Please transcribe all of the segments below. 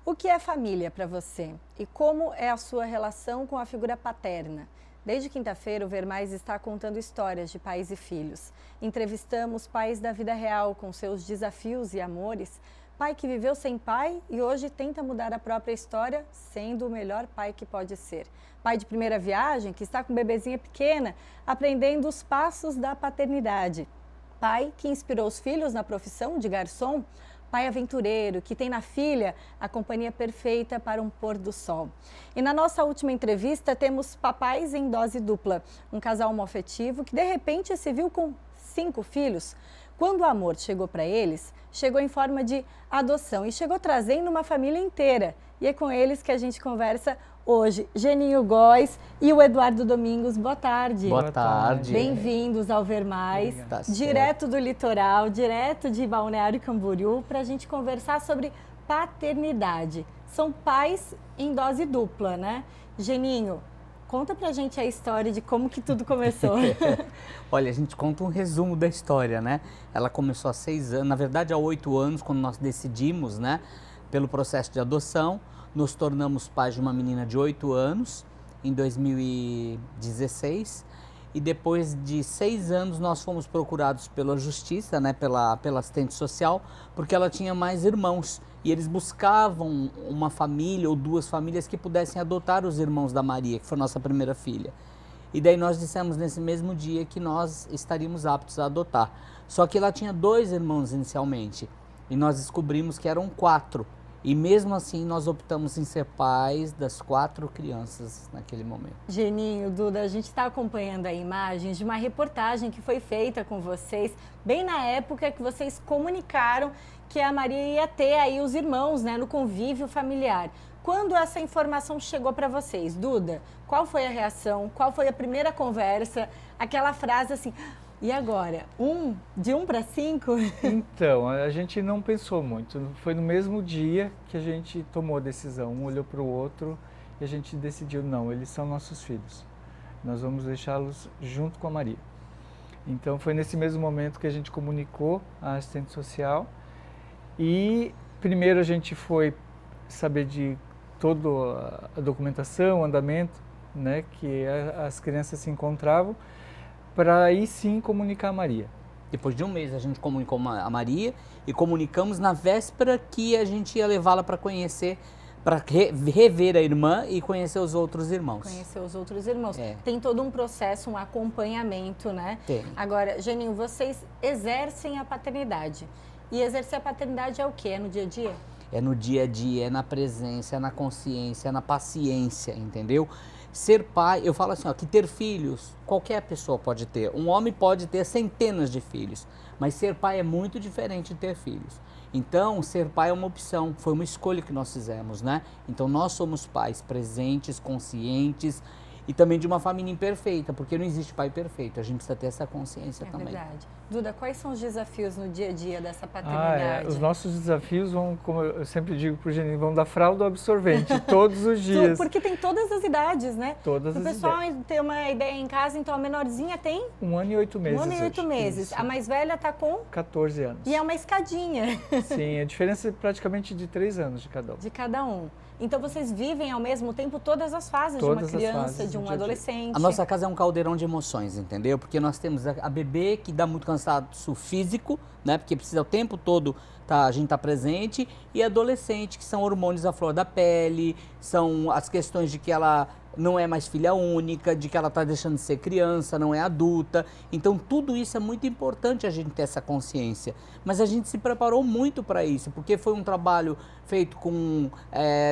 O que é família para você? E como é a sua relação com a figura paterna? Desde quinta-feira, o Ver Mais está contando histórias de pais e filhos. Entrevistamos pais da vida real com seus desafios e amores. Pai que viveu sem pai e hoje tenta mudar a própria história, sendo o melhor pai que pode ser. Pai de primeira viagem que está com bebezinha pequena, aprendendo os passos da paternidade. Pai que inspirou os filhos na profissão de garçom. Pai aventureiro, que tem na filha a companhia perfeita para um pôr do sol. E na nossa última entrevista temos papais em dose dupla, um casal homoafetivo que de repente se viu com 5 filhos. Quando o amor chegou para eles, chegou em forma de adoção e chegou trazendo uma família inteira. E é com eles que a gente conversa hoje. Geninho Góes e o Eduardo Domingos, boa tarde. Boa tarde. Bem-vindos ao Ver Mais, Tá direto do litoral, direto de Balneário Camboriú, para a gente conversar sobre paternidade. São pais em dose dupla, né? Geninho, conta pra gente a história de como que tudo começou. Olha, a gente conta um resumo da história, né? Ela começou há 6 anos, na verdade há 8 anos, quando nós decidimos, né? Pelo processo de adoção, nos tornamos pais de uma menina de 8 anos, em 2016. E depois de 6 anos nós fomos procurados pela justiça, né? Pela assistente social, porque ela tinha mais irmãos. E eles buscavam uma família ou 2 famílias que pudessem adotar os irmãos da Maria, que foi nossa primeira filha. E daí nós dissemos nesse mesmo dia que nós estaríamos aptos a adotar. Só que ela tinha 2 irmãos inicialmente. E nós descobrimos que eram 4. E mesmo assim nós optamos em ser pais das 4 crianças naquele momento. Geninho, Duda, a gente está acompanhando a imagens de uma reportagem que foi feita com vocês, bem na época que vocês comunicaram que a Maria ia ter aí os irmãos, né, no convívio familiar. Quando essa informação chegou para vocês, Duda, qual foi a reação? Qual foi a primeira conversa? Aquela frase assim, e agora? De 1 para 5? Então, a gente não pensou muito. Foi no mesmo dia que a gente tomou a decisão. Um olhou para o outro e a gente decidiu, não, eles são nossos filhos. Nós vamos deixá-los junto com a Maria. Então, foi nesse mesmo momento que a gente comunicou à assistente social. E primeiro a gente foi saber de toda a documentação, o andamento, né, que as crianças se encontravam, para aí sim comunicar a Maria. Depois de um mês a gente comunicou a Maria e comunicamos na véspera que a gente ia levá-la para conhecer, para rever a irmã e conhecer os outros irmãos. Conhecer os outros irmãos. É. Tem todo um processo, um acompanhamento, né? Tem. Agora, Geninho, vocês exercem a paternidade. E exercer a paternidade é o quê? É no dia a dia? É no dia a dia, é na presença, é na consciência, é na paciência, entendeu? Ser pai, eu falo assim, ó, que ter filhos, qualquer pessoa pode ter. Um homem pode ter centenas de filhos, mas ser pai é muito diferente de ter filhos. Então, ser pai é uma opção, foi uma escolha que nós fizemos, né? Então, nós somos pais presentes, conscientes e também de uma família imperfeita, porque não existe pai perfeito, a gente precisa ter essa consciência também. É verdade. Duda, quais são os desafios no dia a dia dessa paternidade? Os nossos desafios vão, como eu sempre digo para o Geninho, vão da fralda ao absorvente, todos os dias. Porque tem todas as idades, né? Todas as idades. O pessoal ter uma ideia em casa, então a menorzinha tem? 1 ano e 8 meses. 1 ano e 8 meses. Isso. A mais velha está com? 14 anos. E é uma escadinha. Sim, a diferença é praticamente de 3 anos de cada um. De cada um. Então vocês vivem ao mesmo tempo todas as fases de uma criança, de um adolescente. A nossa casa é um caldeirão de emoções, entendeu? Porque nós temos a bebê que dá muito cansaço físico, né? Porque precisa o tempo todo a gente tá presente, e adolescente, que são hormônios à flor da pele, são as questões de que ela não é mais filha única, de que ela está deixando de ser criança, não é adulta. Então tudo isso é muito importante a gente ter essa consciência. Mas a gente se preparou muito para isso, porque foi um trabalho feito com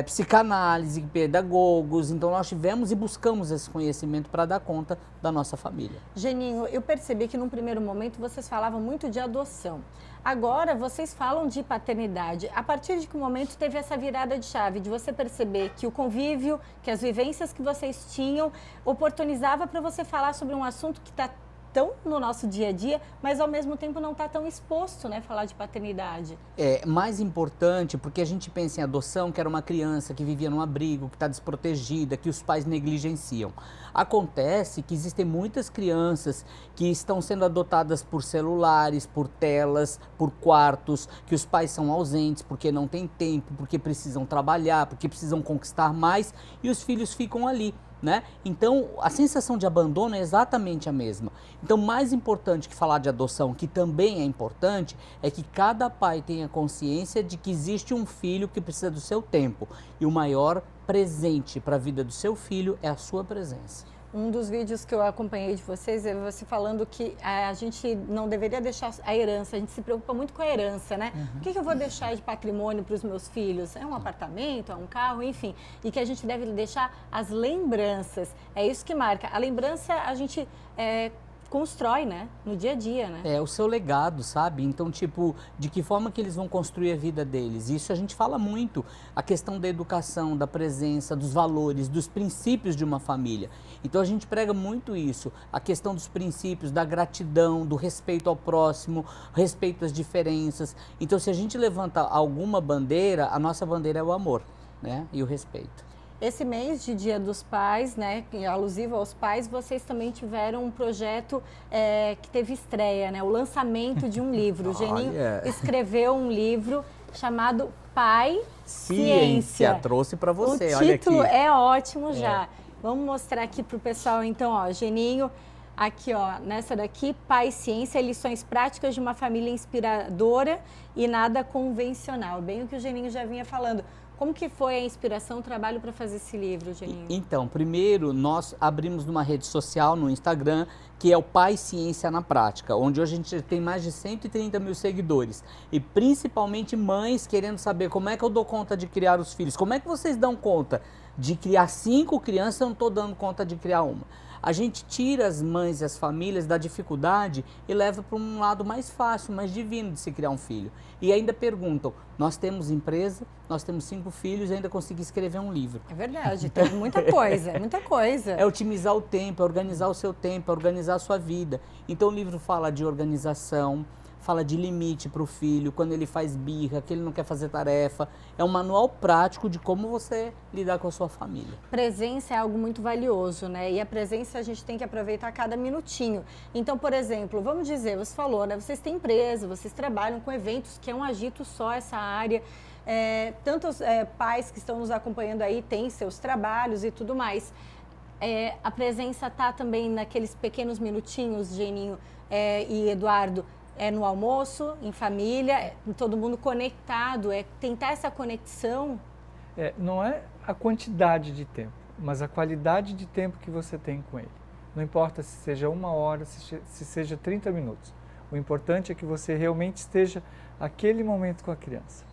psicanálise, pedagogos. Então nós tivemos e buscamos esse conhecimento para dar conta da nossa família. Geninho, eu percebi que num primeiro momento vocês falavam muito de adoção. Agora vocês falam de paternidade. A partir de que momento teve essa virada de chave, de você perceber que o convívio, que as vivências que vocês tinham, oportunizava para você falar sobre um assunto que está tão no nosso dia a dia, mas ao mesmo tempo não está tão exposto, né, falar de paternidade. É mais importante porque a gente pensa em adoção, que era uma criança que vivia num abrigo, que está desprotegida, que os pais negligenciam. Acontece que existem muitas crianças que estão sendo adotadas por celulares, por telas, por quartos, que os pais são ausentes porque não têm tempo, porque precisam trabalhar, porque precisam conquistar mais e os filhos ficam ali. Né? Então, a sensação de abandono é exatamente a mesma. Então, mais importante que falar de adoção, que também é importante, é que cada pai tenha consciência de que existe um filho que precisa do seu tempo. E o maior presente para a vida do seu filho é a sua presença. Um dos vídeos que eu acompanhei de vocês é você falando que a gente não deveria deixar a herança, a gente se preocupa muito com a herança, né? O que eu vou deixar de patrimônio para os meus filhos? É um apartamento, é um carro, enfim. E que a gente deve deixar as lembranças. É isso que marca. A lembrança a gente constrói, né? No dia a dia, né? É o seu legado, sabe? Então, tipo, de que forma que eles vão construir a vida deles? Isso a gente fala muito. A questão da educação, da presença, dos valores, dos princípios de uma família. Então, a gente prega muito isso. A questão dos princípios, da gratidão, do respeito ao próximo, respeito às diferenças. Então, se a gente levanta alguma bandeira, a nossa bandeira é o amor, né? E o respeito. Esse mês de Dia dos Pais, né, alusivo aos pais, vocês também tiveram um projeto que teve estreia, né, o lançamento de um livro. O Geninho escreveu um livro chamado Pai Ciência. Trouxe para você, olha aqui. O título é ótimo já. Vamos mostrar aqui para o pessoal, então, ó, Geninho, aqui, ó, nessa daqui, Pai Ciência, lições práticas de uma família inspiradora e nada convencional. Bem o que o Geninho já vinha falando. Como que foi a inspiração, o trabalho para fazer esse livro, Geninho? Então, primeiro nós abrimos numa rede social, no Instagram, que é o Pai Ciência na Prática, onde hoje a gente tem mais de 130 mil seguidores. E principalmente mães querendo saber como é que eu dou conta de criar os filhos. Como é que vocês dão conta de criar 5 crianças, eu não estou dando conta de criar uma. A gente tira as mães e as famílias da dificuldade e leva para um lado mais fácil, mais divino de se criar um filho. E ainda perguntam, nós temos empresa, nós temos 5 filhos e ainda consegui escrever um livro. É verdade, tem muita coisa, muita coisa. É otimizar o tempo, é organizar o seu tempo, é organizar a sua vida. Então o livro fala de organização, fala de limite para o filho, quando ele faz birra, que ele não quer fazer tarefa. É um manual prático de como você lidar com a sua família. Presença é algo muito valioso, né? E a presença a gente tem que aproveitar cada minutinho. Então, por exemplo, vamos dizer, você falou, né? Vocês têm empresa, vocês trabalham com eventos, que é um agito só essa área. Tantos pais que estão nos acompanhando aí têm seus trabalhos e tudo mais. A presença está também naqueles pequenos minutinhos, Geninho e Eduardo, no almoço, em família, todo mundo conectado, tentar essa conexão. Não é a quantidade de tempo, mas a qualidade de tempo que você tem com ele. Não importa se seja 1 hora, se seja 30 minutos. O importante é que você realmente esteja aquele momento com a criança.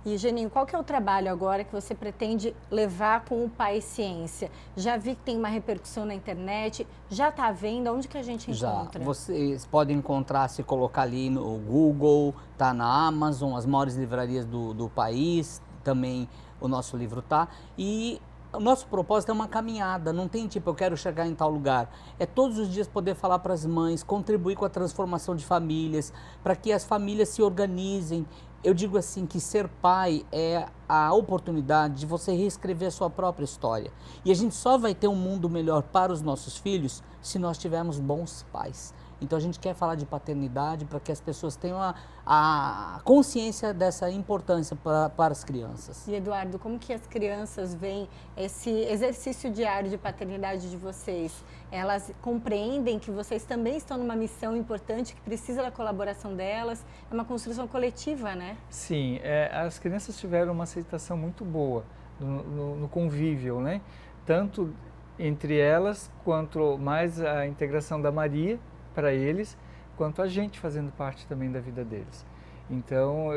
E, Geninho, qual que é o trabalho agora que você pretende levar com o Pai Ciência? Já vi que tem uma repercussão na internet, já está à venda, onde que a gente encontra? Já, vocês podem encontrar, se colocar ali no Google, tá na Amazon, as maiores livrarias do país, também o nosso livro tá. E o nosso propósito é uma caminhada, não tem tipo, eu quero chegar em tal lugar. É todos os dias poder falar para as mães, contribuir com a transformação de famílias, para que as famílias se organizem. Eu digo assim que ser pai é a oportunidade de você reescrever a sua própria história. E a gente só vai ter um mundo melhor para os nossos filhos se nós tivermos bons pais. Então a gente quer falar de paternidade para que as pessoas tenham a consciência dessa importância para as crianças. E Eduardo, como que as crianças veem esse exercício diário de paternidade de vocês? Elas compreendem que vocês também estão numa missão importante que precisa da colaboração delas? É uma construção coletiva, né? Sim, as crianças tiveram uma aceitação muito boa no convívio, né? Tanto entre elas, quanto mais a integração da Maria para eles, quanto a gente fazendo parte também da vida deles. Então,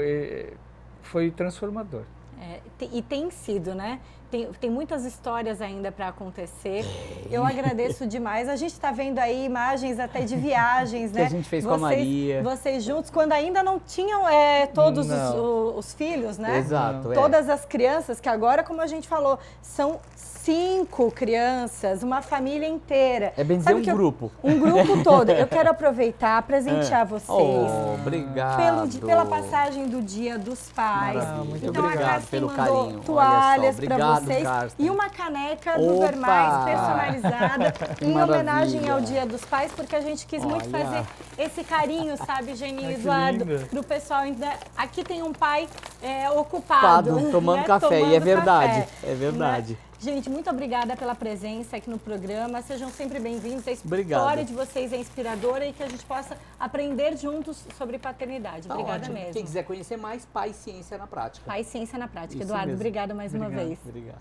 foi transformador. E tem sido, né? Tem muitas histórias ainda para acontecer. Eu agradeço demais. A gente está vendo aí imagens até de viagens, né? Que a gente fez com a Maria. Vocês juntos, quando ainda não tinham todos os filhos, né? Exato. Todas as crianças, que agora, como a gente falou, são 5 crianças, uma família inteira. É bem dizer um grupo. Um grupo todo. Eu quero aproveitar, presentear vocês. Oh, obrigado. Pela passagem do Dia dos Pais. Muito então, obrigado a Cassi pelo mandou carinho. toalhas para Obrigado, vocês Carsten. e uma caneca do Vermais personalizada em homenagem ao Dia dos Pais, porque a gente quis muito fazer esse carinho, sabe, Geninho e Eduardo, pro pessoal. Aqui tem um pai ocupado, tomando café, tomando e é verdade, café, é verdade. Né? Gente, muito obrigada pela presença aqui no programa. Sejam sempre bem-vindos. A Obrigado. história de vocês é inspiradora e que a gente possa aprender juntos sobre paternidade. Obrigada mesmo. Quem quiser conhecer mais, Pai Ciência na Prática. Pai Ciência na Prática. Isso Eduardo, mesmo. obrigada mais uma vez. Obrigado.